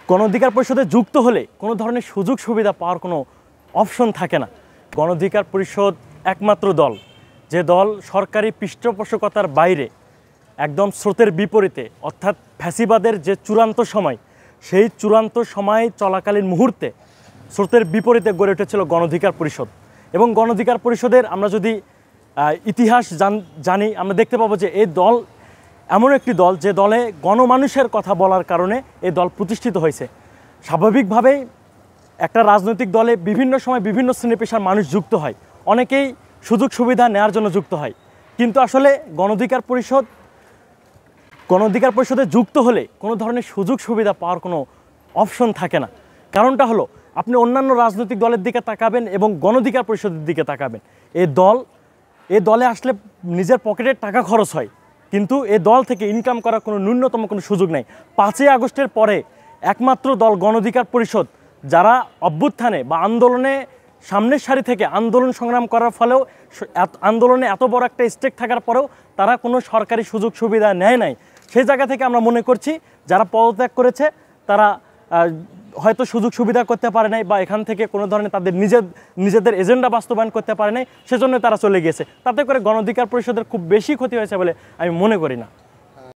গণ অধিকার পরিষদে যুক্ত হলে কোনো ধরনের সুযোগ সুবিধা পাওয়ার কোনো অপশন থাকে না। গণ অধিকার পরিষদ একমাত্র দল, যে দল সরকারি পৃষ্ঠপোষকতার বাইরে একদম স্রোতের বিপরীতে, অর্থাৎ ফ্যাসিবাদের যে চূড়ান্ত সময়, সেই চূড়ান্ত সময় চলাকালীন মুহূর্তে স্রোতের বিপরীতে গড়ে উঠেছিল গণ অধিকার পরিষদ। এবং গণ অধিকার পরিষদের আমরা যদি ইতিহাস জানি, আমরা দেখতে পাবো যে এই দল এমন একটি দল যে দলে গণমানুষের কথা বলার কারণে এই দল প্রতিষ্ঠিত হয়েছে। স্বাভাবিকভাবেই একটা রাজনৈতিক দলে বিভিন্ন সময় বিভিন্ন শ্রেণী পেশার মানুষ যুক্ত হয়, অনেকেই সুযোগ সুবিধা নেওয়ার জন্য যুক্ত হয়, কিন্তু আসলে গণ অধিকার পরিষদে যুক্ত হলে কোনো ধরনের সুযোগ সুবিধা পাওয়ার কোনো অপশন থাকে না। কারণটা হলো, আপনি অন্যান্য রাজনৈতিক দলের দিকে তাকাবেন এবং গণ অধিকার পরিষদের দিকে তাকাবেন, এই দলে আসলে নিজের পকেটের টাকা খরচ হয়, কিন্তু এই দল থেকে ইনকাম করার কোনো ন্যূনতম কোনো সুযোগ নেই। 5ই আগস্টের পরে একমাত্র দল গণ অধিকার পরিষদ, যারা অভ্যুত্থানে বা আন্দোলনে সামনের সারি থেকে আন্দোলন সংগ্রাম করার ফলেও, আন্দোলনে এত বড় একটা স্টেক থাকার পরেও তারা কোনো সরকারি সুযোগ সুবিধা নেয় নাই। সেই জায়গা থেকে আমরা মনে করছি যারা পদত্যাগ করেছে তারা হয়তো সুযোগ সুবিধা করতে পারে নাই, বা এখান থেকে কোনো ধরনের তাদের নিজেদের এজেন্ডা বাস্তবায়ন করতে পারে নাই, সেজন্য তারা চলে গিয়েছে। তাতে করে গণ অধিকার পরিষদের খুব বেশি ক্ষতি হয়েছে বলে আমি মনে করি না।